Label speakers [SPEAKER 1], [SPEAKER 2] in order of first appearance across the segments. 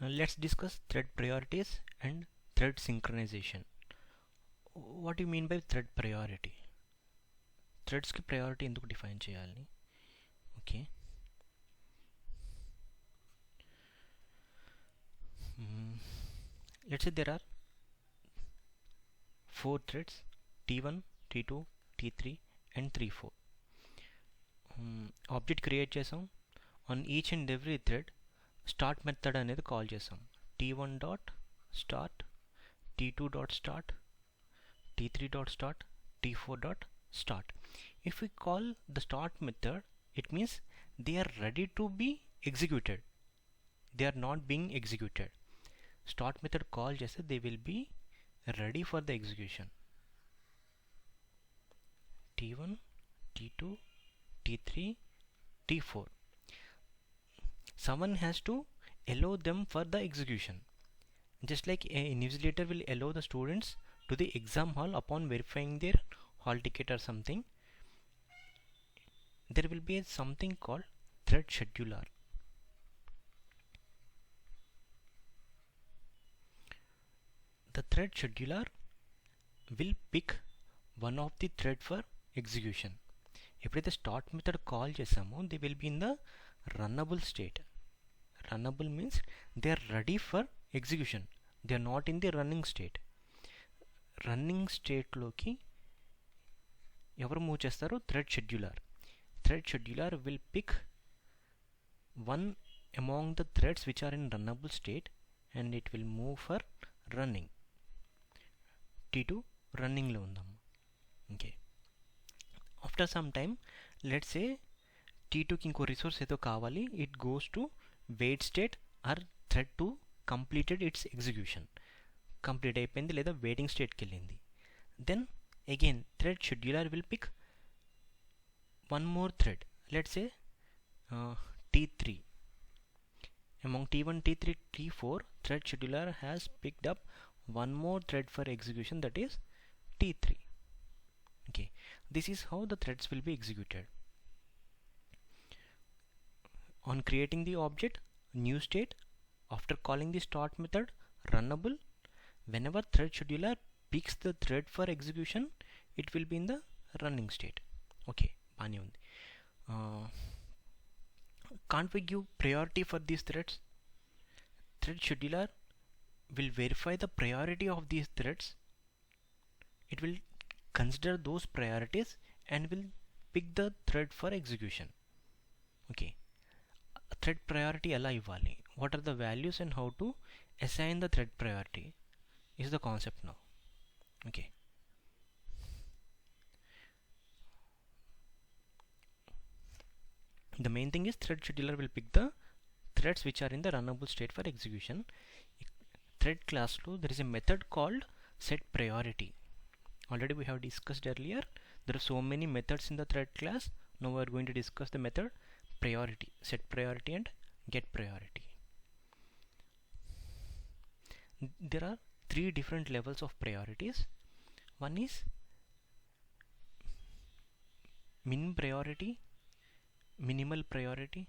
[SPEAKER 1] Let's discuss thread priorities and thread synchronization. What do you mean by thread priority? Threads ki priority ఎందుకు define చేయాలి? Okay. Let's say there are 4 threads T1, T2, T3 and T4. Object create చేసాం. On each and every thread start method అనేది call చేసాం. T1 dot start, T2 dot start, T3 dot start, T4 dot start. If we call the start method, it means they are ready to be executed. They are not being executed. Start method call చేస్తే they will be ready for the execution. T1, T2, T3, T4. Someone has to allow them for the execution. Just like a invigilator will allow the students to the exam hall upon verifying their hall ticket or something, there will be something called thread scheduler. The thread scheduler will pick one of the thread for execution. ఎప్పుడైతే start method call చేసామో they will be in the runnable state. Runnable means they are ready for execution, they are not in the running state. Running స్టేట్లోకి ఎవరు move చేస్తారు? Thread scheduler. Thread scheduler will pick one among the threads which are in runnable state and it will move for running. T2 రన్నింగ్లో ఉందాము. Okay, after some time let's say T2కి ఇంకో resource ఏదో కావాలి, it goes to wait state or thread to completed its execution. Complete అయిపోయింది లేదా waiting స్టేట్కి వెళ్ళింది. Then again thread scheduler will pick one more thread, let's say T3. Among T1, T3, T4, thread scheduler has picked up one more thread for execution, that is T3. Okay, this is how the threads will be executed. On creating the object new state, after calling the start method runnable, whenever thread scheduler picks the thread for execution, it will be in the running state. Okay, bani undi. Can't we give priority for these threads? Thread scheduler will verify the priority of these threads. It will consider those priorities and will pick the thread for execution. Okay, thread priority ela ivvali, what are the values and how to assign the thread priority is the concept now. Okay, the main thing is thread scheduler will pick the threads which are in the runnable state for execution. Thread class lo there is a method called set priority. Already we have discussed earlier, there are so many methods in the thread class. Now we are going to discuss the method priority, set priority and get priority. There are 3 different levels of priorities. One is min priority, minimal priority,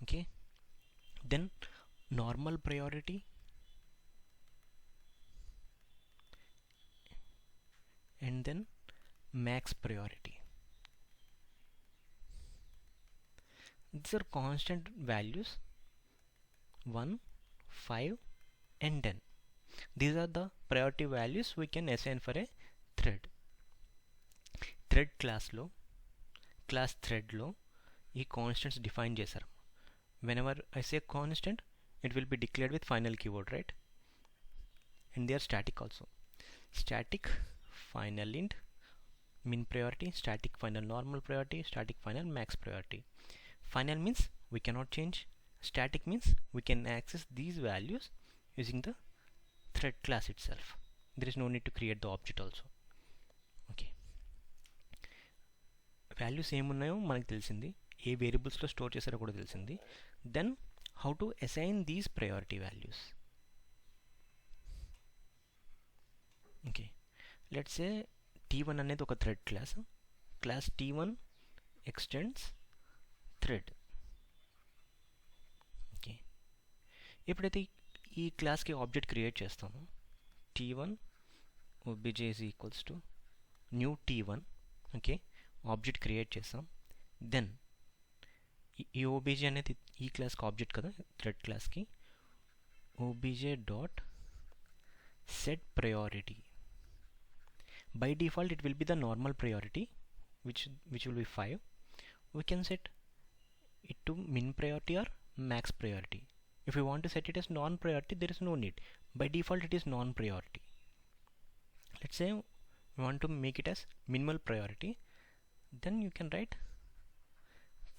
[SPEAKER 1] okay, then normal priority, and then max priority. These are constant values 1, 5 and 10. These are the priority values we can assign for a thread. Thread class lo, class thread lo ఈ constants define చేశారు. whenever I say constant, it will be declared with final keyword, right? And they are static also. Static final int min priority, static final normal priority, static final max priority. Final means we cannot change, static means we can access these values using the thread class itself. There is no need to create the object also. Okay, values ఏమున్నాయో మనకు తెలిసింది, ఏ వేరియబుల్స్లో store చేశారో కూడా తెలిసింది. Then how to assign these priority values. Okay, let's say T1 అనేది ఒక thread class. Class T1 extends thread. Okay, ఎప్పుడైతే ఈ క్లాస్కి ఆబ్జెక్ట్ క్రియేట్ చేస్తామో t1 obj is equals to new t1. Okay, object create చేస్తాం. దెన్ ఈ obj అనేది ఈ క్లాస్కి ఆబ్జెక్ట్ కదా, థ్రెడ్ క్లాస్కి. obj dot set priority. By default it will be the normal priority, which will be 5. We can set it to min priority or max priority. If you want to set it as non-priority, there is no need. By default it is non-priority. Let's say we want to make it as minimal priority, then you can write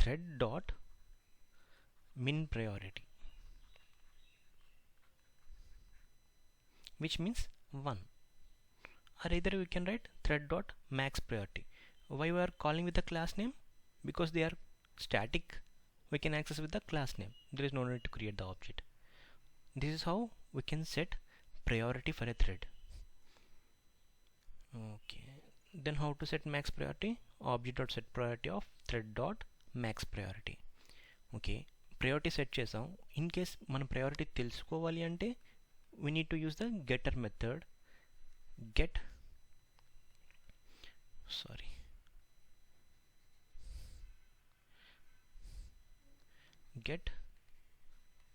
[SPEAKER 1] thread dot min priority, which means 1. Or either we can write thread dot max priority. Why we are calling with the class name? Because they are static, we can access with the class name. There is no need to create the object. This is how we can set priority for a thread. Okay, then how to set max priority? Object dot set priority of thread dot max priority. Okay, priority set చేసాం. In case మన priority తెలుసుకోవాలి అంటే we need to use the getter method. get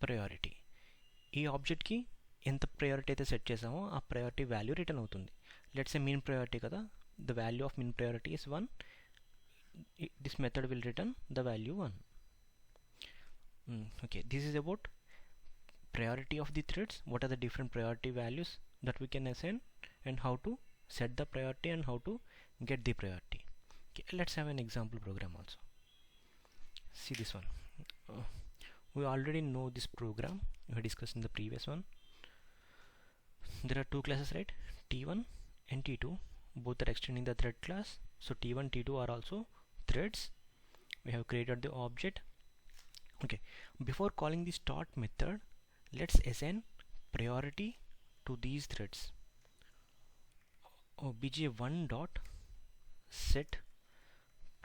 [SPEAKER 1] priority. ఈ ఆబ్జెక్ట్కి ఎంత priority అయితే set చేసామో ఆ priority value return అవుతుంది. లెట్స్ ఏ మీన్ ప్రయారిటీ కదా, the value of mean priority is 1. This method will return the value 1. Okay, this is about priority of the threads. What are the different priority values that we can assign, and how to set the priority and how to get the priority. Okay, let's have an example program also. See this one. We already know this program, we discussed in the previous one. There are two classes, right? T1 and T2, both are extending the thread class. So T1 T2 are also threads. We have created the object. Okay, before calling the start method, let's assign priority to these threads. obj1 dot set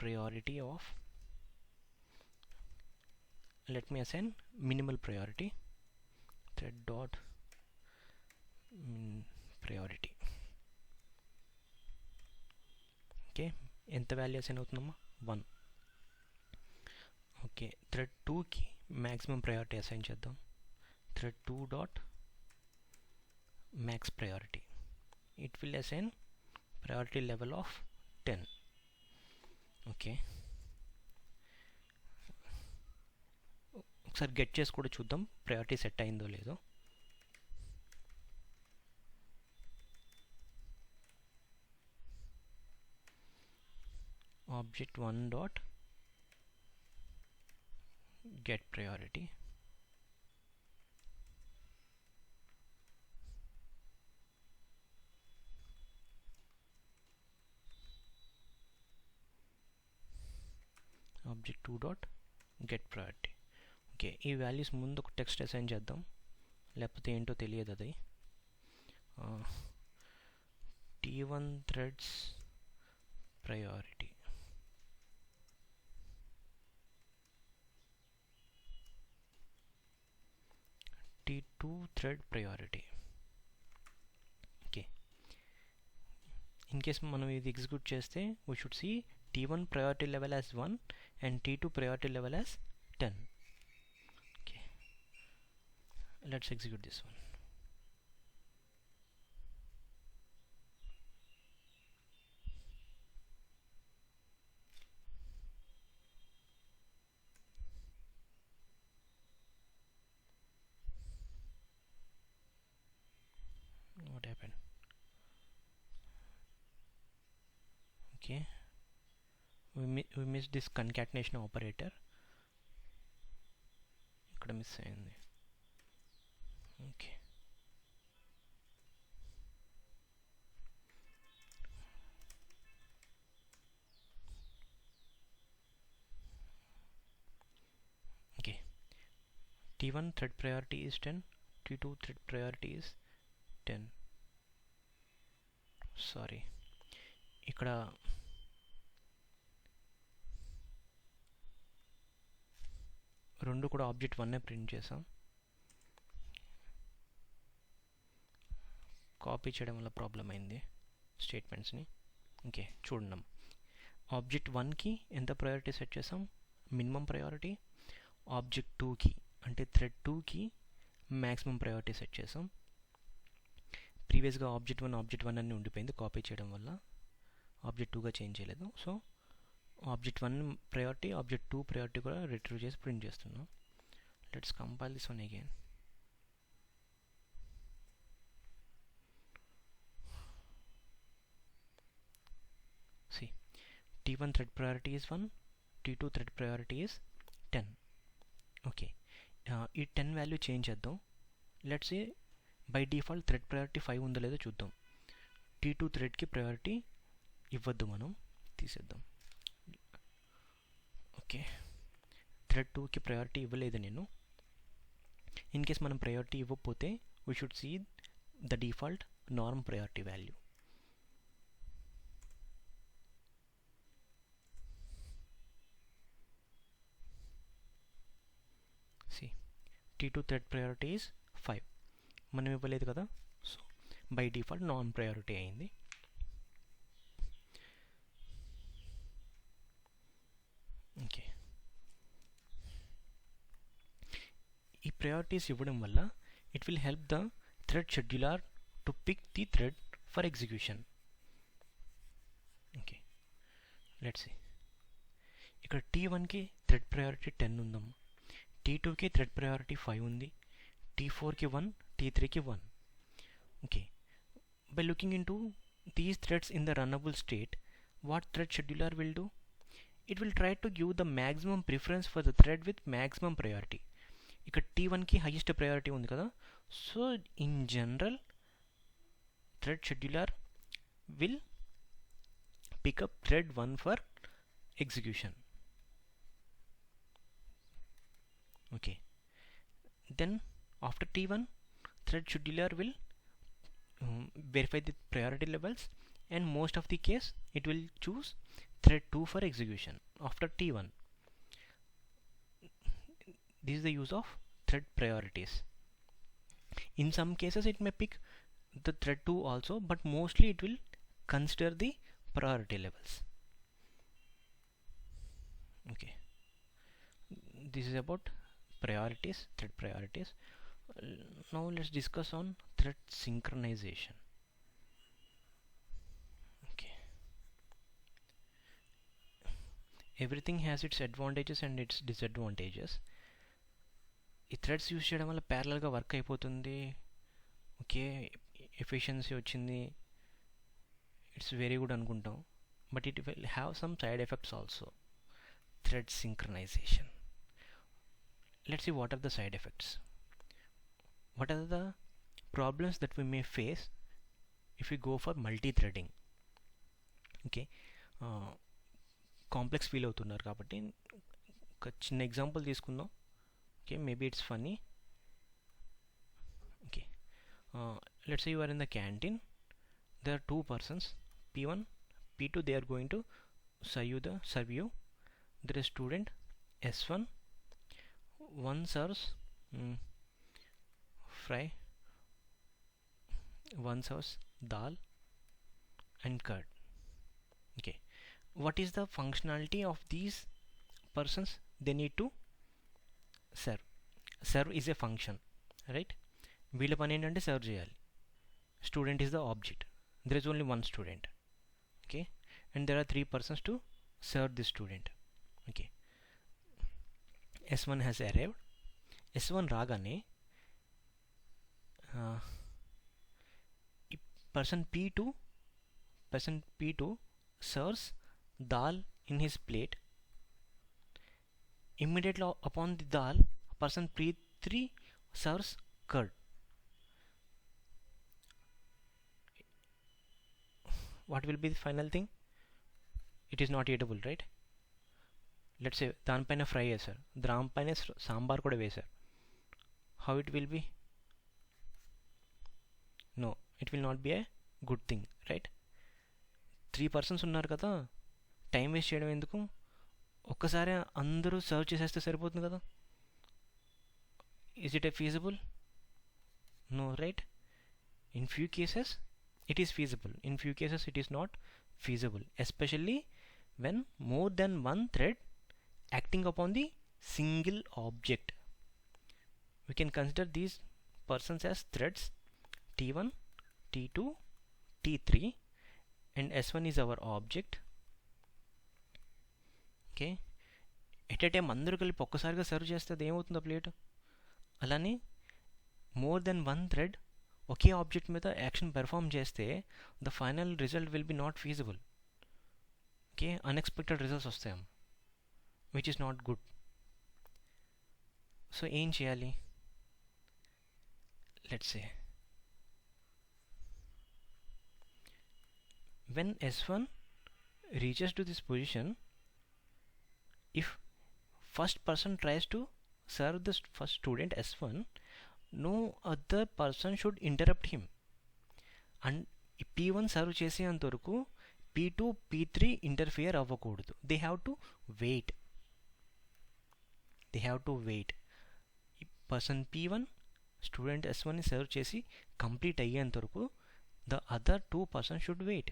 [SPEAKER 1] priority of, let me assign minimal priority, thread dot min priority. Okay, ఎంత value assign అవుతుందమ్మా? 1. Okay, thread 2కి maximum priority assign చేద్దాం. Thread 2 dot max priority. It will assign priority level of 10. Okay, ఒకసారి get చేసి కూడా చూద్దాం priority set అయిందో లేదో. object1 dot get priority. object2 dot get priority. Okay, ఈ వాల్యూస్ ముందు ఒక టెక్స్ట్ అసైన్ చేద్దాం, లేకపోతే ఏంటో తెలియదు అది. T1 threads priority. T2 thread priority. Okay, in case మనం ఇది ఎగ్జిక్యూట్ చేస్తే we should see T1 priority level as 1 and T2 priority level as 10. Okay, let's execute this one. What happened? Okay, we missed this concatenation operator. ఇక్కడ miss అయింది. Okay, okay, T1 thread priority is 10, T2 thread priority is 10. Sorry, ఇక్కడ రెండు కూడా object 1 print చేసాం. Copy చేయడం వల్ల problem అయింది స్టేట్మెంట్స్ని. Okay, చూడండి. ఆబ్జెక్ట్ 1కి ఎంత ప్రయారిటీ సెట్ చేసాం? Minimum priority. ఆబ్జెక్ట్ 2కి అంటే థ్రెడ్ 2కి మ్యాక్సిమం ప్రయారిటీ సెట్ చేసాం. ప్రీవియస్గా ఆబ్జెక్ట్ 1 అన్నీ ఉండిపోయింది కాపీ చేయడం వల్ల. ఆబ్జెక్ట్ 2గా చేంజ్ చేయలేదు. So object 1 priority, object 2 priority కూడా రిట్రీవ్ చేసి ప్రింట్ చేస్తున్నాం. Let's compile this one again. See, T1 thread priority is 1, T2 thread priority is 10. Okay, ఈ 10 వాల్యూ చేంజ్ చేద్దాం. Let's say by default thread priority 5 ఉందో లేదో చూద్దాం. T2 థ్రెడ్కి priority ఇవ్వద్దు, మనం తీసేద్దాం. ఓకే, థ్రెడ్ 2కి ప్రయారిటీ ఇవ్వలేదు నేను. ఇన్ కేస్ మనం ప్రయారిటీ ఇవ్వకపోతే we should see the default norm priority value. See, T2 thread priority is 5. మనం ఇవ్వలేదు కదా, so by default non priority అయింది. ఓకే, ఈ ప్రయారిటీస్ ఇవ్వడం వల్ల it will help the thread scheduler to pick the thread for execution. Okay, let's see. ఇక్కడ T1కి thread priority 10 ఉందాం, T2కి థ్రెడ్ ప్రయారిటీ 5 ఉంది, T4కి 1, T3కి 1. Okay, by looking into these threads in the runnable state, what thread scheduler will do? It will try to give the maximum preference for the thread with maximum priority. ఇక్కడ T1కి highest priority ఉంది కదా, so in general thread scheduler will pick up thread 1 for execution. Okay, then after T1 thread scheduler will verify the priority levels, and most of the case it will choose thread 2 for execution after T1. This is the use of thread priorities. In some cases it may pick the thread 2 also, but mostly it will consider the priority levels. Okay, this is about priorities, thread priorities. Now let's discuss on thread synchronization. Okay, everything has its advantages and its disadvantages. ఈ threads use చేయడం వల్ల ప్యారలల్గా work అయిపోతుంది. Okay, efficiency వచ్చింది, it's very good అనుకుంటాం, but it will have some side effects also. Thread synchronization. Let's see what are the side effects. What are the problems that we may face if we go for multi-threading? Okay, complex feel అవుతున్నారు కాబట్టి ఒక చిన్న example తీసుకుందాం. Okay, maybe it's funny. Okay, let's say you are in the canteen. There are two persons, P1, P2. They are going to serve you. There is student S1. One serves fry, one serves dal and curd. Okay, what is the functionality of these persons? They need to serve is a function, right? వీళ్ళ పని ఏంటంటే serve చేయాలి. Student is the object. There is only one student. Okay, and there are 3 persons to serve this student. Okay, S1 has arrived. S1 రాగానే person P2 serves dal in his plate. Immediately upon the dal, person P3 serves curd. What will be the final thing? It is not eatable, right? Let's say దానిపైన fry వేశారు, దానిపైన సాంబార్ కూడా వేశారు. How it will be? No, it will not be a good thing, right? 3 persons ఉన్నారు కదా, time waste చేయడం ఎందుకు? ఒక్కసారి అందరూ సర్వ్ చేసేస్తే సరిపోతుంది కదా. Is it a feasible? No, right? In few cases it is feasible, in few cases it is not feasible, especially when more than one thread acting upon the single object. We can consider these persons as threads T1, T2, T3, and S1 is our object. Okay, at a time అందరూ కలిపి ఒక్కసారిగా serve చేస్తే అది ఏమవుతుందో plate. అలానే more than one thread ఒకే object మీద action perform చేస్తే the final result will be not feasible. Okay, unexpected results వస్తాయి, which is not good. So ఏం చేయాలి? Let's say when S1 reaches to this position, if first person tries to serve the first student S1, no other person should interrupt him, and P1 serve చేసేంత వరకు P2 P3 interfere అవ్వకూడదు. they have to wait. Person P1 student S1ని serve చేసి complete అయ్యేంత వరకు the other two persons should wait.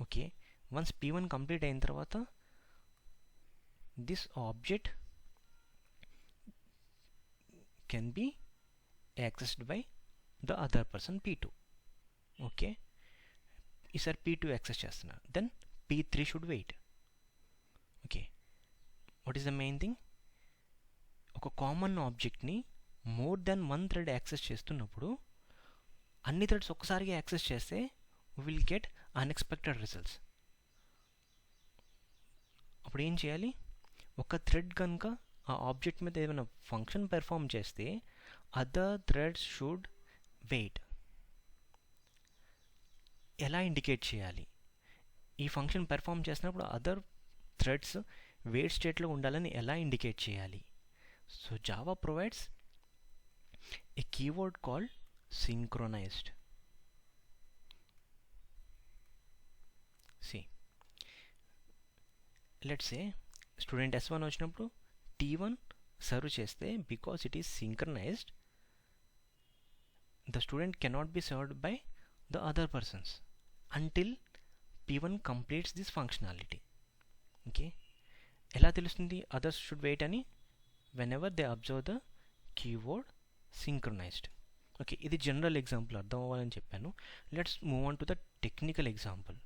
[SPEAKER 1] Okay, once P1 complete అయిన తర్వాత this object can be accessed by the other person P2. Okay, ఈసారి P2 access చేస్తున్నారు, then P3 should wait. Okay, what is the main thing? ఒక common ఆబ్జెక్ట్ని more than one thread access చేస్తున్నప్పుడు అన్ని threads ఒక్కసారిగా access చేస్తే we will get unexpected results. అప్పుడు ఏం చేయాలి? ఒక థ్రెడ్ కనుక ఆ ఆబ్జెక్ట్ మీద ఏమైనా ఫంక్షన్ పెర్ఫామ్ చేస్తే అదర్ థ్రెడ్స్ షుడ్ వెయిట్. ఎలా ఇండికేట్ చేయాలి? ఈ ఫంక్షన్ పెర్ఫామ్ చేసినప్పుడు అదర్ థ్రెడ్స్ వెయిట్ స్టేట్లో ఉండాలని ఎలా ఇండికేట్ చేయాలి? So Java provides A keyword called synchronized. See, let's say student S1 వచ్చినప్పుడు T1 సర్వ్ చేస్తే because it is synchronized, the student cannot be served by the other persons until P1 completes this functionality. Okay, ఎలా తెలుస్తుంది others should wait అని? whenever they observe the keyword synchronized. Okay, ఇది general example అర్థం అవ్వాలని చెప్పాను. Let's move on to the technical example.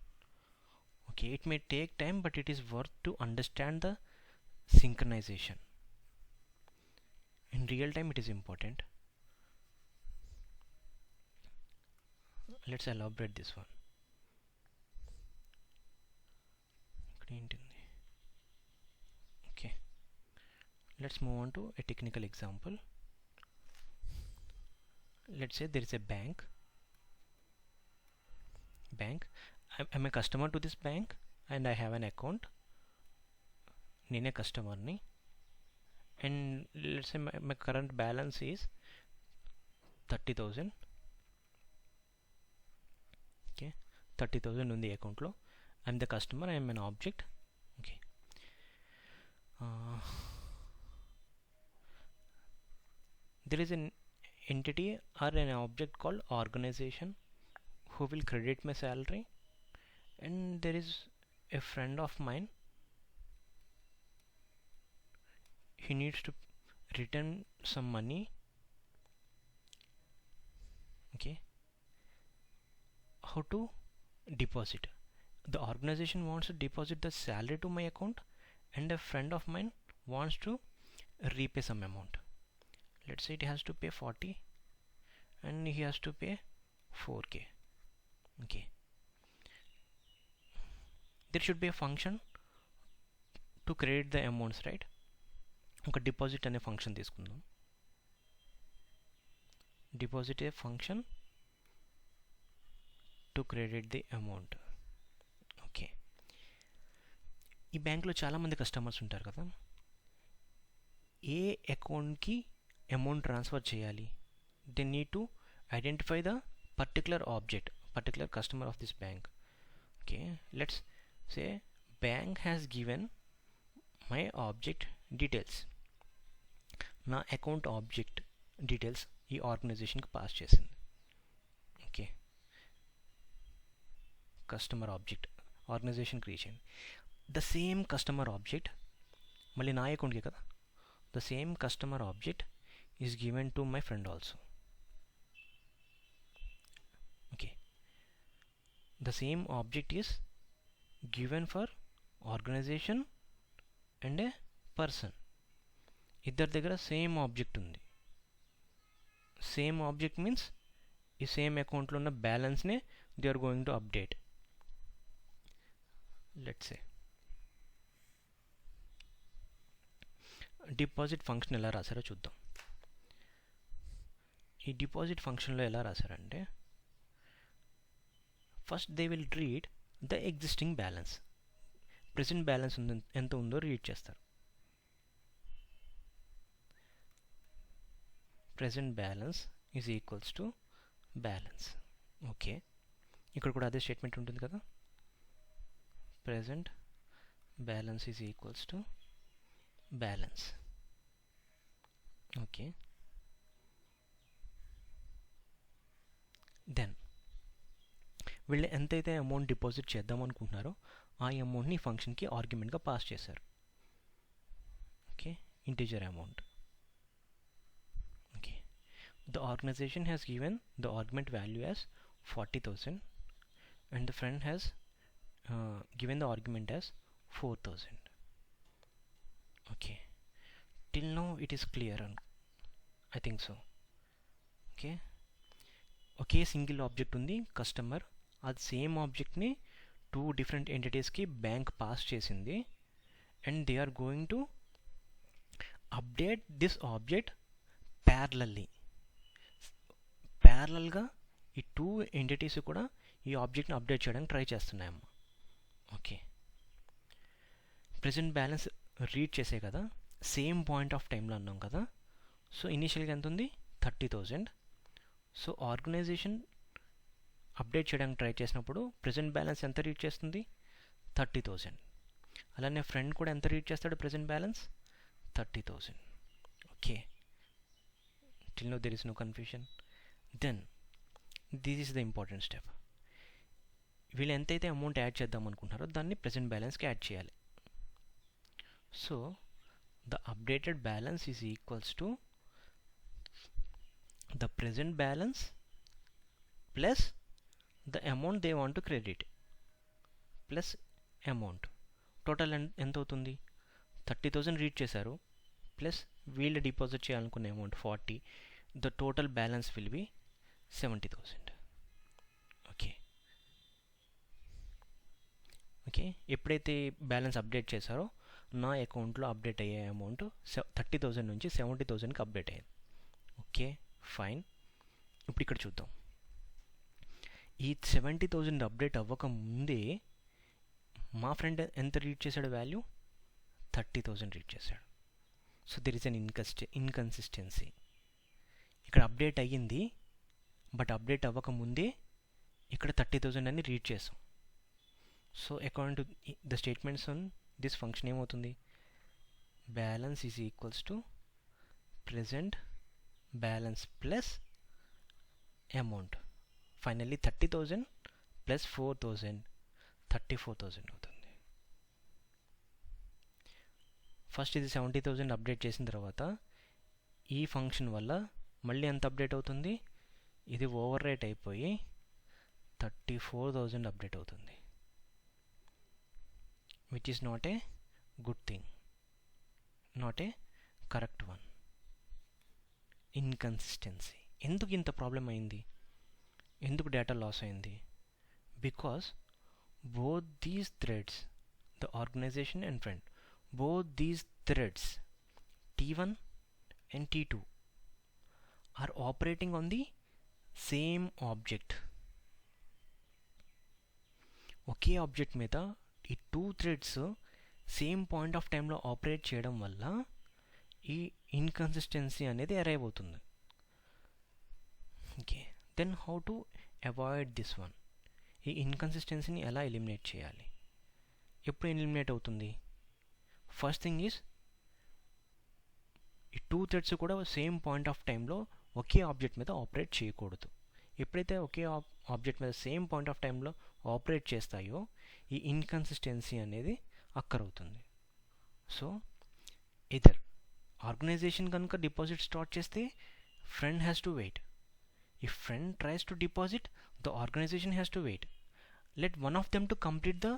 [SPEAKER 1] Okay, it may take time, but it is worth to understand the synchronization. In real time it is important. Let's elaborate this one. Okay, let's move on to a technical example. Let's say there is a bank. I'm a customer to this bank and I have an account. నేనే కస్టమర్ని, and let's say my current balance is 30,000. okay, 30,000 ఉంది అకౌంట్లో. I'm the customer, I'm an object. Okay, there is an entity or an object called organization who will credit my salary, and there is a friend of mine, he needs to return some money. Okay, how to deposit? The organization wants to deposit the salary to my account, and a friend of mine wants to repay some amount. Let's say it has to pay 40 and he has to pay 4k. Okay, there should be a function to credit the amounts, right? ఒక deposit అనే function తీసుకుందాం. Deposit A function to credit the amount. Okay, ఈ బ్యాంక్లో చాలామంది customers ఉంటారు కదా. ఏ అకౌంట్కి amount transfer చేయాలి? They need to identify the particular object, particular customer of this bank. Okay, let's say bank has given my object details. నా account object details ఈ ఆర్గనైజేషన్కి పాస్ చేసింది. Okay, customer object organization create చేయండి. The same customer object మళ్ళీ నా అకౌంట్కే కదా, the same customer object is given to my friend also. Okay, the same object is given for organization and a person. ఇద్దరి దగ్గర same object ఉంది. Same object means ఈ same అకౌంట్లో ఉన్న బ్యాలెన్స్నే they are going to update. Let's say deposit function ఎలా రాశారో చూద్దాం. ఈ డిపాజిట్ ఫంక్షన్లో ఎలా రాశారంటే first they will read the existing balance. Present balance ఎంత ఉందో రీడ్ చేస్తారు. Present balance is equals to balance. Okay, ఇక్కడ కూడా అదే స్టేట్మెంట్ ఉంటుంది కదా, present balance is equals to balance. Okay, then వీళ్ళు ఎంతైతే అమౌంట్ డిపాజిట్ చేద్దాం అనుకుంటున్నారో ఆ అమౌంట్ని ఫంక్షన్కి ఆర్గ్యుమెంట్గా పాస్ చేశారు. Okay, integer amount. Okay, the organization has given the argument value as 40,000 and the friend has given the argument as 4,000. Okay, till now it is clear, I think so. Okay, ఒకే single object ఉంది customer, అది same ఆబ్జెక్ట్ని 2 different ఎంటిటీస్కి bank pass చేసింది and they are going to update this object ప్యారలల్గా ఈ 2 entities కూడా ఈ ఆబ్జెక్ట్ని అప్డేట్ చేయడానికి ట్రై చేస్తున్నాయమ్మ. ఓకే, ప్రెజెంట్ బ్యాలెన్స్ రీడ్ చేసే కదా, సేమ్ పాయింట్ ఆఫ్ టైంలో అన్నాం కదా. సో ఇనీషియల్గా ఎంత ఉంది, 30,000. సో ఆర్గనైజేషన్ అప్డేట్ చేయడానికి ట్రై చేసినప్పుడు ప్రెజెంట్ బ్యాలెన్స్ ఎంత రీడ్ చేస్తుంది, 30,000. అలానే ఫ్రెండ్ కూడా ఎంత రీడ్ చేస్తాడు present balance, 30,000. Okay, till now there is no confusion. Then this is the important step. వీళ్ళు ఎంతైతే అమౌంట్ యాడ్ చేద్దాం అనుకుంటున్నారో దాన్ని ప్రెజెంట్ బ్యాలెన్స్కి యాడ్ చేయాలి. So the updated balance is equals to the present balance plus the amount they want to credit plus amount. Total ఎంత అవుతుంది, 30,000 read చేశారు plus వీళ్ళు డిపాజిట్ చేయాలనుకునే amount 40. The total balance will be 70,000. Okay, okay, ఎప్పుడైతే balance update చేశారో నా అకౌంట్లో update అయ్యే అమౌంట్ 30,000 నుంచి 70,000కి అప్డేట్ అయ్యింది. Okay, fine. ఇప్పుడు ఇక్కడ చూద్దాం, ఈ 70,000 అప్డేట్ అవ్వక ముందే మా ఫ్రెండ్ ఎంత రీడ్ చేశాడు వాల్యూ, 30,000 రీడ్ చేశాడు. So there is an inconsistency. ఇక్కడ అప్డేట్ అయ్యింది బట్ అప్డేట్ అవ్వక ముందే ఇక్కడ 30,000 అని రీడ్ చేసాం. So according to the statements on this function ఏమవుతుంది, balance is equals to present balance plus amount. Finally 30,000 plus 4,000 34,000 అవుతుంది. ఫస్ట్ ఇది 70,000 అప్డేట్ చేసిన తర్వాత ఈ ఫంక్షన్ వల్ల మళ్ళీ ఎంత అప్డేట్ అవుతుంది, ఇది ఓవర్ రైట్ అయిపోయి 34,000 అప్డేట్ అవుతుంది, which is not a good thing, not a correct one. Inconsistency. ఎందుకు ఇంత ప్రాబ్లం అయింది, ఎందుకు డేటా లాస్ అయింది, because both these threads, the organization and friend, both these threads T1 and T2 are operating on the same object. ఒకే object మీద ఈ 2 threads same point of టైంలో operate చేయడం వల్ల ఈ ఇన్కన్సిస్టెన్సీ అనేది అరైవ్ అవుతుంది. Okay, then how to avoid this one, ఈ ఇన్కన్సిస్టెన్సీని ఎలా ఎలిమినేట్ చేయాలి, ఎప్పుడు ఎలిమినేట్ అవుతుంది. ఫస్ట్ థింగ్ ఈజ్ ఈ 2 థ్రెడ్స్ కూడా సేమ్ పాయింట్ ఆఫ్ టైంలో ఒకే ఆబ్జెక్ట్ మీద ఆపరేట్ చేయకూడదు. ఎప్పుడైతే ఒకే ఆబ్జెక్ట్ మీద సేమ్ పాయింట్ ఆఫ్ టైంలో ఆపరేట్ చేస్తాయో ఈ ఇన్కన్సిస్టెన్సీ అనేది అక్కరవుతుంది. సో ఇదర్ ఆర్గనైజేషన్ కనుక డిపాజిట్ స్టార్ట్ చేస్తే friend has to wait. If friend tries to deposit, the organization has to wait. Let one of them to complete the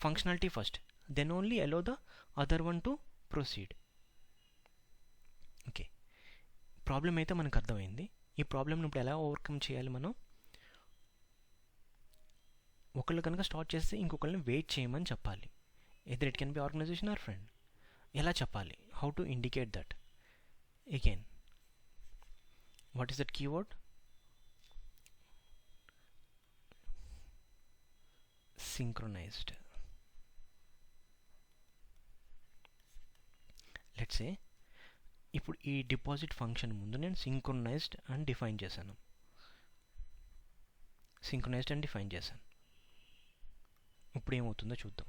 [SPEAKER 1] functionality first, then only allow the other one to proceed. Okay, problem అయితే మనకు అర్థమైంది. ఈ ప్రాబ్లమ్ని ఇప్పుడు ఎలా overcome చేయాలి మనం? ఒకళ్ళు కనుక స్టార్ట్ చేస్తే ఇంకొకళ్ళని వెయిట్ చేయమని చెప్పాలి. Either it can be organization or friend. ఎలా చెప్పాలి? How to indicate that? Again, what is that keyword? synchronized. Let's say ఇప్పుడు ఈ డిపాజిట్ ఫంక్షన్ ముందు నేను సింక్రొనైజ్డ్ అని డిఫైన్ చేశాను. ఇప్పుడు ఏమవుతుందో చూద్దాం.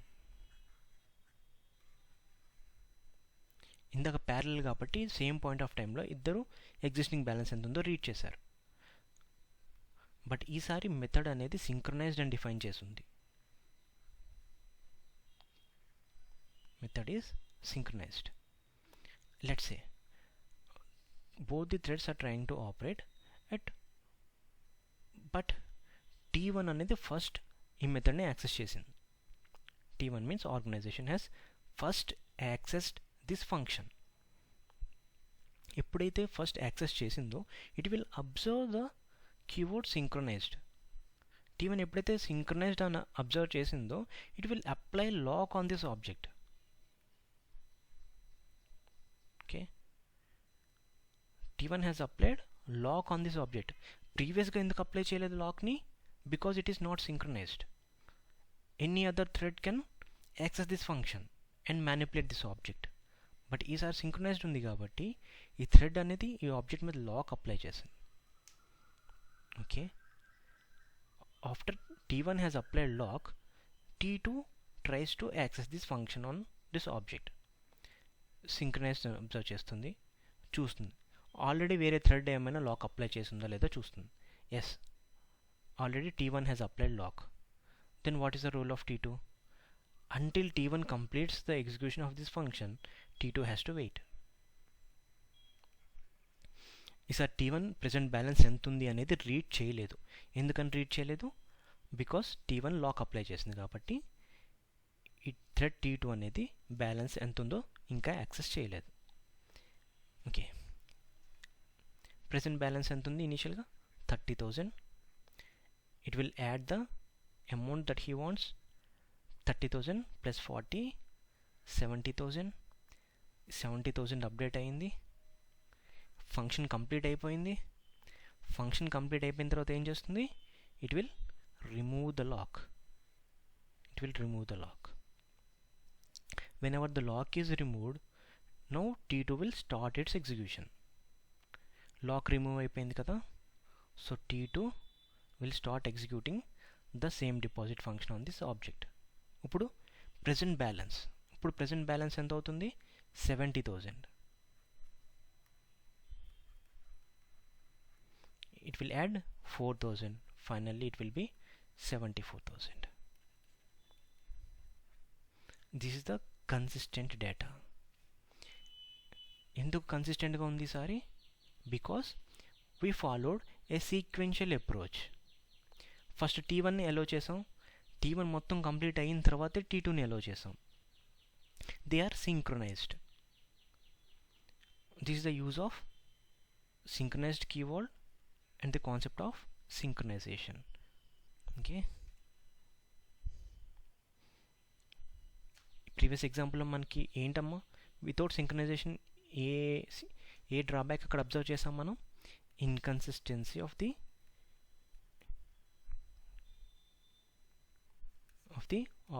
[SPEAKER 1] ఇందాక ప్యారలల్ కాబట్టి సేమ్ పాయింట్ ఆఫ్ టైంలో ఇద్దరు ఎగ్జిస్టింగ్ బ్యాలెన్స్ ఎంత ఉందో రీడ్ చేశారు. బట్ ఈసారి మెథడ్ అనేది సింక్రొనైజ్డ్ అని డిఫైన్ చేసింది. Method is synchronized. Let's say both the threads are trying to operate but T1 అనేది ఫస్ట్ ఈ మెథడ్ని యాక్సెస్ చేసింది. T1 means organization has first accessed this function. ఎప్పుడైతే ఫస్ట్ యాక్సెస్ చేసిందో it will observe the keyword synchronized. T1 ఎప్పుడైతే synchronized అని observe చేసిందో it will apply lock on this object. Okay, T1 has applied lock on this object. Previously ఎందుకు apply చేయలేదు లాక్ని? Because it is not synchronized. Any other thread can access this function and manipulate this object. But ఈసారి synchronized ఉంది కాబట్టి ఈ thread అనేది ఈ object మీద లాక్ అప్లై చేసింది. Okay, after T1 has applied lock, T2 tries to access this function on this object. Synchronise observe చేస్తుంది, చూస్తుంది ఆల్రెడీ వేరే థ్రెడ్ ఏమైనా లాక్ అప్లై చేసిందో లేదో చూస్తుంది. Yes, already T1 has applied lock. Then what is the role of T2? Until T1 completes the execution of this function, T2 has to wait. ఈసారి T1 present balance ఎంత ఉంది అనేది read చేయలేదు. ఎందుకని read చేయలేదు? బికాస్ T1 లాక్ అప్లై చేసింది కాబట్టి ఈ థ్రెడ్ T2 అనేది బ్యాలెన్స్ ఎంత ఉందో ఇంకా యాక్సెస్ చేయలేదు. ఓకే, ప్రెజెంట్ బ్యాలెన్స్ ఎంత ఉంది? ఇనీషియల్గా 30,000. It will add the amount that he wants. 30,000 plus 40, 70,000. 70,000 update అయింది. ఫంక్షన్ కంప్లీట్ అయిపోయింది. ఫంక్షన్ కంప్లీట్ అయిపోయిన తర్వాత ఏం చేస్తుంది? It will remove the lock. Whenever the lock is removed, now T2 will start its execution. Lock remove అయిపోయింది కదా, so T2 will start executing the same deposit function on this object. ఇప్పుడు present balance ఎంత అవుతుంది? 70,000. It will add 4,000. Finally it will be 74,000. This is the consistent data. ఎందుకు కన్సిస్టెంట్గా ఉంది ఈసారి? Because we followed a sequential approach. First T1ని allow చేసాం, T1 మొత్తం కంప్లీట్ అయిన తర్వాతే T2ని అలో చేసాం. They are synchronized. This is the use of synchronized keyword and the concept of synchronization. Okay, previous ఎగ్జాంపుల్లో మనకి ఏంటమ్మా వితౌట్ సింక్రనైజేషన్ ఏ డ్రాబ్యాక్ అక్కడ అబ్జర్వ్ చేసాం మనం? Inconsistency of the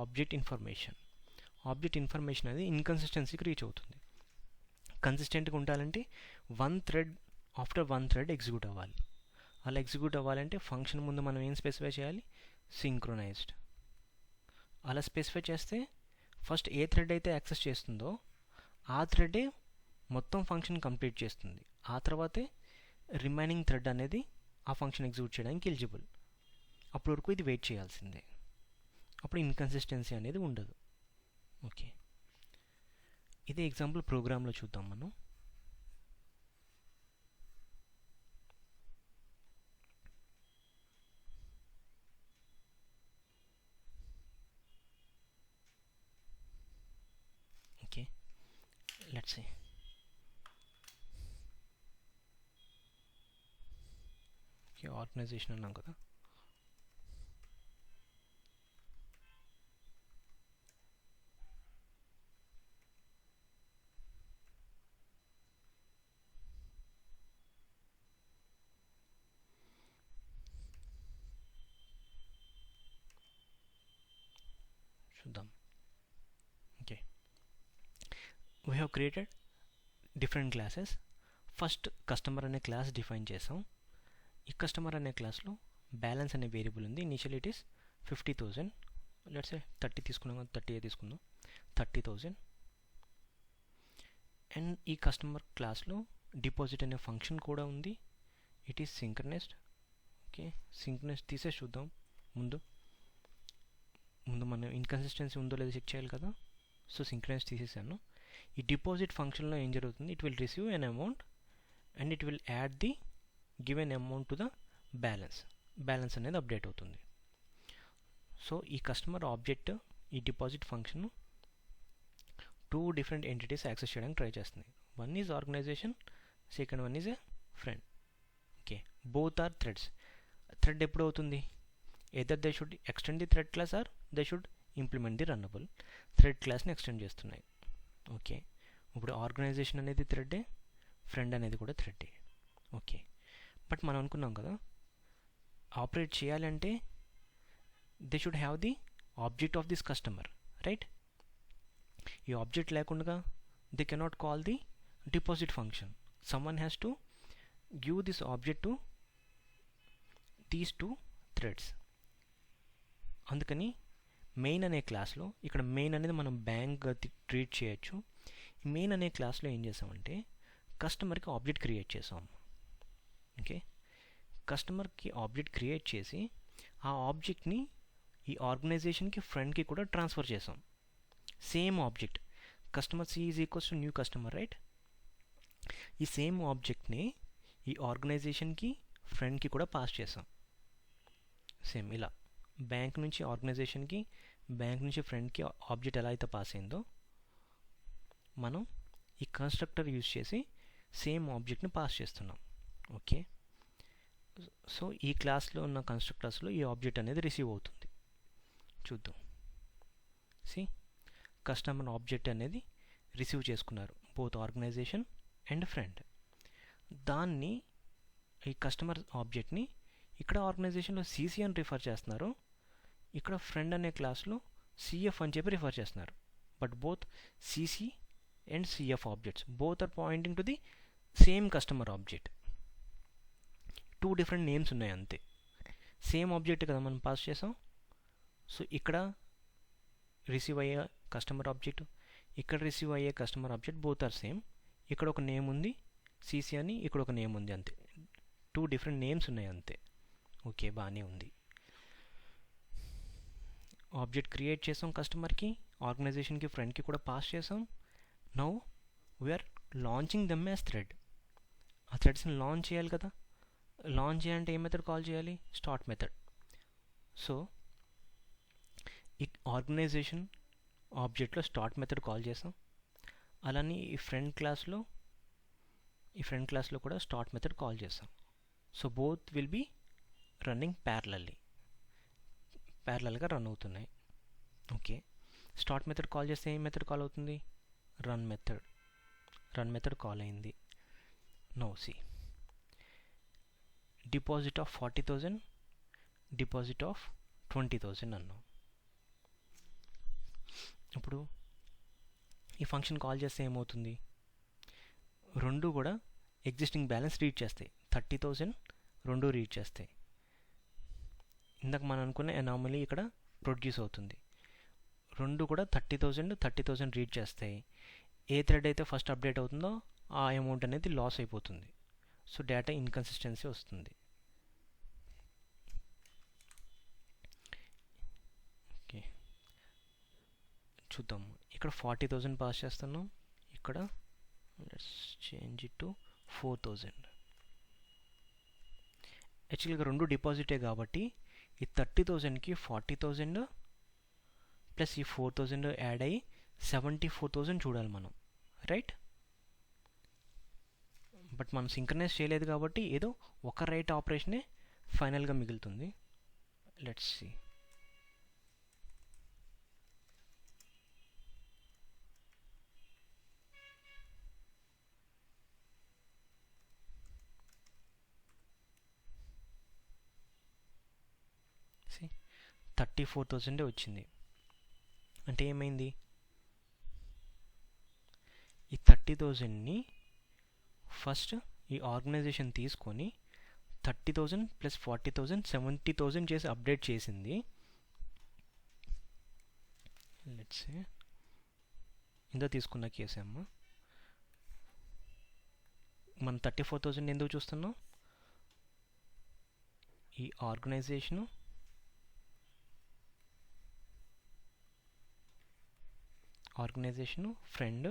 [SPEAKER 1] object information. Object information అనేది ఇన్కన్సిస్టెన్సీకి రీచ్ అవుతుంది. కన్సిస్టెంట్గా ఉండాలంటే ఆఫ్టర్ వన్ థ్రెడ్ ఎగ్జిక్యూట్ అవ్వాలి. అలా ఎగ్జిక్యూట్ అవ్వాలంటే ఫంక్షన్ ముందు మనం ఏం స్పెసిఫై చేయాలి? సింక్రొనైజ్డ్. అలా స్పెసిఫై చేస్తే ఫస్ట్ ఏ థ్రెడ్ అయితే యాక్సెస్ చేస్తుందో ఆ థ్రెడే మొత్తం ఫంక్షన్ కంప్లీట్ చేస్తుంది. ఆ తర్వాతే రిమైనింగ్ థ్రెడ్ అనేది ఆ ఫంక్షన్ ఎగ్జిక్యూట్ చేయడానికి ఎలిజిబుల్. అప్పటి వరకు ఇది వెయిట్ చేయాల్సిందే. అప్పుడు ఇన్కన్సిస్టెన్సీ అనేది ఉండదు. ఓకే, ఇదే ఎగ్జాంపుల్ ప్రోగ్రాంలో చూద్దాం మనం. Okay, let's see. Okay, organization అన్నాం కదా. చూద్దాం. Okay, we have created different classes. First customer అనే క్లాస్ డిఫైన్ చేసాం. ఈ కస్టమర్ అనే క్లాస్లో బ్యాలెన్స్ అనే వేరియబుల్ ఉంది. Initial it is 50,000. Let's say 30 తీసుకున్నాం కదా, 30 తీసుకుందాం, 30,000. అండ్ ఈ కస్టమర్ క్లాస్లో డిపాజిట్ అనే ఫంక్షన్ కూడా ఉంది. It is synchronised. Okay, synchronised తీసేసి చూద్దాం. ముందు మనం ఇన్కన్సిస్టెన్సీ ఉందో లేదో చెక్ చేయాలి కదా. సో సింక్రనైజ్ తీసేసాను. ఈ డిపాజిట్ ఫంక్షన్లో ఏం జరుగుతుంది, it will receive an amount and it will add the given amount to the balance అనేది అప్డేట్ అవుతుంది. సో ఈ కస్టమర్ ఆబ్జెక్ట్, ఈ deposit function 2 different entities access చేయడానికి ట్రై చేస్తుంది. One is organization, second one is a friend. Okay, both are threads. Thread ఎప్పుడు అవుతుంది, either they should extend the thread class or they should implement the runnable. Thread క్లాస్ని extend చేస్తున్నాయి. Okay, ఇప్పుడు organisation అనేది థ్రెడ్డే, friend అనేది కూడా థ్రెడ్డే. Okay, but మనం అనుకున్నాం కదా, ఆపరేట్ చేయాలంటే they should have the object of this customer, right? ఈ ఆబ్జెక్ట్ లేకుండా they cannot call the deposit function. Someone has to give this object to these 2 threads. అందుకని మెయిన్ అనే క్లాస్లో, ఇక్కడ మెయిన్ అనేది మనం బ్యాంక్గా ట్రీట్ చేయొచ్చు. ఈ మెయిన్ అనే క్లాస్లో ఏం చేసామంటే కస్టమర్కి ఆబ్జెక్ట్ క్రియేట్ చేసాం. ఓకే, కస్టమర్కి ఆబ్జెక్ట్ క్రియేట్ చేసి ఆ ఆబ్జెక్ట్ని ఈ ఆర్గనైజేషన్కి ఫ్రెండ్కి కూడా ట్రాన్స్ఫర్ చేసాం. Same object, customer c is equals to new customer, right? ఈ సేమ్ ఆబ్జెక్ట్ని ఈ ఆర్గనైజేషన్కి ఫ్రెండ్కి కూడా పాస్ చేసాం. సేమ్ ఇలా బ్యాంక్ నుంచి ఆర్గనైజేషన్కి, బ్యాంక్ నుంచి ఫ్రెండ్కి ఆబ్జెక్ట్ ఎలా అయితే పాస్ అయిందో మనం ఈ కన్స్ట్రక్టర్ యూజ్ చేసి సేమ్ ఆబ్జెక్ట్ని పాస్ చేస్తున్నాం. ఓకే, సో ఈ క్లాస్లో ఉన్న కన్స్ట్రక్టర్స్లో ఈ ఆబ్జెక్ట్ అనేది రిసీవ్ అవుతుంది. చూద్దాం. సి, కస్టమర్ ఆబ్జెక్ట్ అనేది రిసీవ్ చేసుకున్నారు బోత్ ఆర్గనైజేషన్ అండ్ ఫ్రెండ్. దాన్ని, ఈ కస్టమర్ ఆబ్జెక్ట్ని ఇక్కడ ఆర్గనైజేషన్లో సిసి అని రిఫర్ చేస్తున్నారు, ఇక్కడ ఫ్రెండ్ అనే క్లాస్లో సిఎఫ్ అని చెప్పి రిఫర్ చేస్తున్నారు. But both CC and CF objects both are pointing to the same customer object. 2 different names ఉన్నాయి అంతే. సేమ్ ఆబ్జెక్ట్ కదా మనం పాస్ చేసాం. సో ఇక్కడ రిసీవ్ అయ్యే కస్టమర్ ఆబ్జెక్ట్, ఇక్కడ రిసీవ్ అయ్యే customer object both are same. ఇక్కడ ఒక నేమ్ ఉంది సిసి అని, ఇక్కడ ఒక నేమ్ ఉంది అంతే. 2 డిఫరెంట్ నేమ్స్ ఉన్నాయి అంతే. ఓకే, బాగానే ఉంది. ఆబ్జెక్ట్ క్రియేట్ చేసాం కస్టమర్కి, ఆర్గనైజేషన్కి, ఫ్రెండ్కి కూడా పాస్ చేసాం. Now we're launching them as thread. ఆ థ్రెడ్స్ని లాంచ్ చేయాలి కదా. లాంచ్ చేయాలంటే ఏ మెథడ్ కాల్ చేయాలి, స్టార్ట్ మెథడ్. సో ఈ ఆర్గనైజేషన్ ఆబ్జెక్ట్లో స్టార్ట్ మెథడ్ కాల్ చేసాం. అలానే ఈ ఫ్రెండ్ క్లాస్లో కూడా స్టార్ట్ మెథడ్ కాల్ చేసాం. So both will be running ప్యారలల్గా రన్ అవుతున్నాయి. ఓకే, స్టార్ట్ మెథడ్ కాల్ చేస్తే ఏ మెథడ్ కాల్ అవుతుంది, రన్ మెథడ్ కాల్ అయింది. No see, deposit of 40,000, deposit of 20,000 అన్నాం. ఇప్పుడు ఈ ఫంక్షన్ కాల్ చేస్తే ఏమవుతుంది, రెండు కూడా ఎగ్జిస్టింగ్ బ్యాలెన్స్ రీడ్ చేస్తాయి. 30,000 రెండు రీడ్ చేస్తాయి. ఇందాక మనం అనుకున్న అనామలీ ఇక్కడ ప్రొడ్యూస్ అవుతుంది. రెండు కూడా 30,000 రీడ్ చేస్తాయి. ఏ థ్రెడ్ అయితే ఫస్ట్ అప్డేట్ అవుతుందో ఆ అమౌంట్ అనేది లాస్ అయిపోతుంది. సో డేటా ఇన్కన్సిస్టెన్సీ వస్తుంది. ఓకే, చూద్దాం. ఇక్కడ 40,000 పాస్ చేస్తున్నాం. ఇక్కడ లెట్స్ చేంజ్ ఇట్ టు 4,000. యాక్చువల్గా రెండు డిపాజిటే కాబట్టి ఈ 30,000కి 40,000 ప్లస్ ఈ 4,000 యాడ్ అయ్యి 74,000 చూడాలి మనం, రైట్? బట్ మనం సింక్రనైజ్ చేయలేదు కాబట్టి ఏదో ఒక రైట్ ఆపరేషనే ఫైనల్గా మిగులుతుంది. Let's see. సి 34,000 వచ్చింది. అంటే ఏమైంది? ఈ 30,000ని ఫస్ట్ ఈ ఆర్గనైజేషన్ తీసుకొని 30,000 ప్లస్ 40,000 70,000 చేసి అప్డేట్ చేసింది. లెట్స్ సే ఇందా తీసుకున్న కేసు అమ్మ, మనం 34,000 ఎందుకు చూస్తున్నాం? ఈ organization friend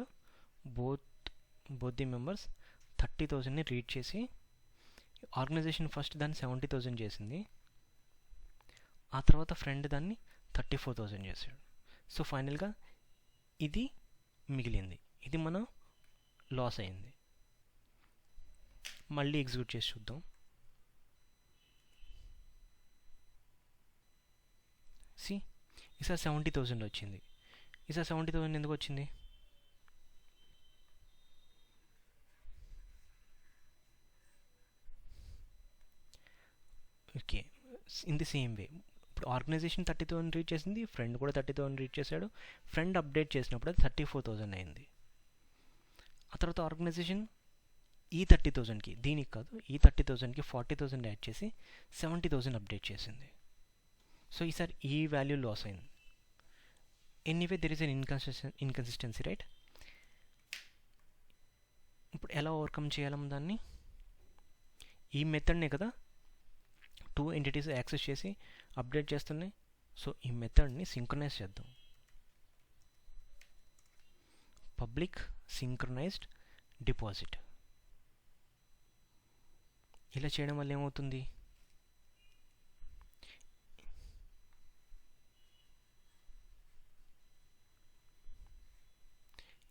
[SPEAKER 1] both the members 30,000ని రీడ్ చేసి ఆర్గనైజేషన్ ఫస్ట్ దాన్ని 70,000 చేసింది. ఆ తర్వాత ఫ్రెండ్ దాన్ని 34,000 చేశాడు. సో ఫైనల్గా ఇది మిగిలింది, ఇది మన లాస్ అయింది. మళ్ళీ ఎగ్జిక్యూట్ చేసి చూద్దాం. సి ఈసారి 70,000 వచ్చింది. ఈసారి 70,000 ఎందుకు వచ్చింది? Okay, in the same way ఇప్పుడు ఆర్గనైజేషన్ 30,000 రీడ్ చేసింది, ఫ్రెండ్ కూడా 30,000 రీడ్ చేశాడు. ఫ్రెండ్ అప్డేట్ చేసినప్పుడు అది 34,000 అయింది. ఆ తర్వాత ఆర్గనైజేషన్ ఈ 30,000కి, దీనికి కాదు, ఈ 30,000కి 40,000 యాడ్ చేసి 70,000 అప్డేట్ చేసింది. సో ఈసారి ఈ వాల్యూ లాస్ అయింది. Anyway there is an inconsistency, right? ఇప్పుడు ఎలా ఓవర్కమ్ చేయాలి దాన్ని? ఈ మెథడ్నే కదా 2 ఎంటిటీస్ యాక్సెస్ చేసి అప్డేట్ చేస్తున్నాయి. సో ఈ మెథడ్ని సింక్రనైజ్ చేద్దాం. Public synchronised deposit. ఇలా చేయడం వల్ల ఏమవుతుంది?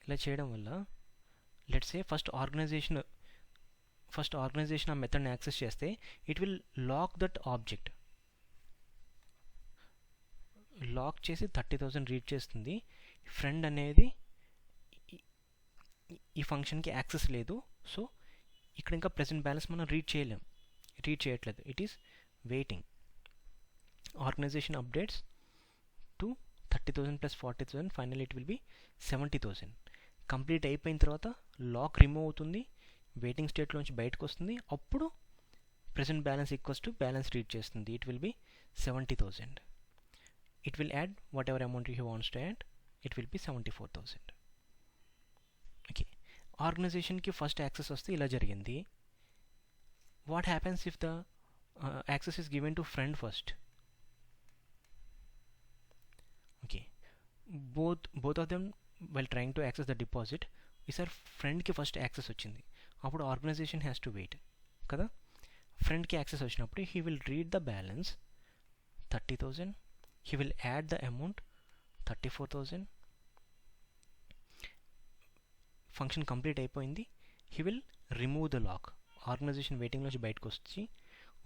[SPEAKER 1] ఇలా చేయడం వల్ల లెట్స్ సే ఫస్ట్ ఆర్గనైజేషన్ ఆ మెథడ్ని యాక్సెస్ చేస్తే it will lock that object. Lock చేసి 30,000 రీడ్ చేస్తుంది. ఫ్రెండ్ అనేది ఈ ఫంక్షన్కి యాక్సెస్ లేదు. సో ఇక్కడ ఇంకా ప్రెసెంట్ బ్యాలెన్స్ మనం రీడ్ చేయట్లేదు. It is waiting. Organization updates to 30,000 plus 40,000, final it will be 70,000. Complete అయిపోయిన తర్వాత లాక్ రిమూవ్ అవుతుంది, వెయిటింగ్ స్టేట్లోంచి బయటకు వస్తుంది. అప్పుడు present balance equals to balance read చేస్తుంది. It will be 70,000. It will add whatever amount you wants to add. It will be 74,000. Okay, ఆర్గనైజేషన్కి first access వస్తే ఇలా జరిగింది. What happens if the access is given to friend first? Okay, both of them while trying to access the deposit, ఈసారి ఫ్రెండ్కి first access వచ్చింది. అప్పుడు organisation has to wait కదా. ఫ్రెండ్కి యాక్సెస్ వచ్చినప్పుడు he will read the balance 30,000, he will add the amount 34,000. Function complete అయిపోయింది. He will remove the lock. Organization వెయిటింగ్లోంచి బయటకు వచ్చి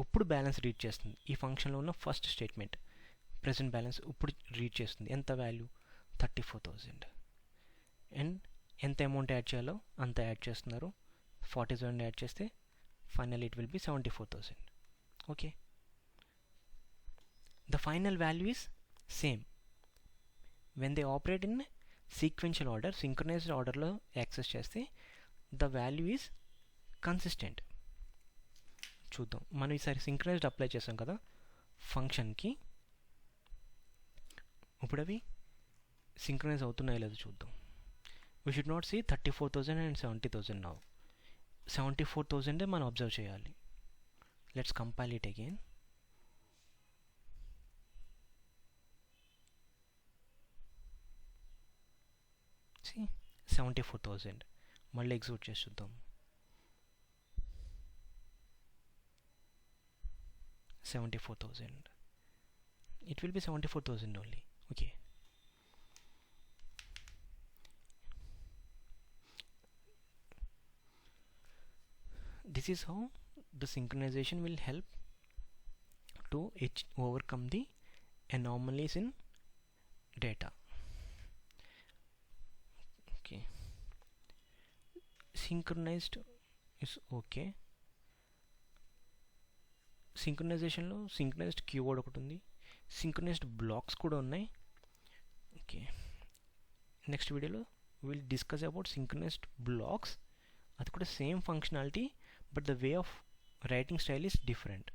[SPEAKER 1] ఇప్పుడు బ్యాలెన్స్ రీడ్ చేస్తుంది. ఈ ఫంక్షన్లో ఉన్న ఫస్ట్ స్టేట్మెంట్ ప్రెసెంట్ బ్యాలెన్స్ ఇప్పుడు రీడ్ చేస్తుంది. ఎంత వాల్యూ? 34,000. అండ్ ఎంత అమౌంట్ యాడ్ చేయాలో అంత యాడ్ చేస్తున్నారు. 40,000 యాడ్ చేస్తే final it will be 74,000. Okay, the final value is same. When they operate in sequential order, synchronised ఆర్డర్లో యాక్సెస్ చేస్తే ద వాల్యూ ఈజ్ కన్సిస్టెంట్. చూద్దాం, మనం ఈసారి సింక్రనైజ్డ్ అప్లై చేసాం కదా ఫంక్షన్కి. ఇప్పుడు అవి సింక్రనైజ్ అవుతున్నాయో లేదో చూద్దాం. We should not see 34,000 and 70,000 now. 74,000 మనం అబ్జర్వ్ చేయాలి. Let's compile it again. See 74,000. మళ్ళీ ఎగ్జిక్యూట్ చేసి చూద్దాం. 74,000. It will be 74,000 only. Okay. This is how the synchronization will help to overcome the anomalies in data. Okay. Synchronized is okay. సింక్రనైజేషన్లో synchronized keyword ఒకటి ఉంది, synchronized blocks కూడా ఉన్నాయి. Okay, next వీడియోలో will discuss about synchronized blocks. అది కూడా same functionality, but the way of writing style is different.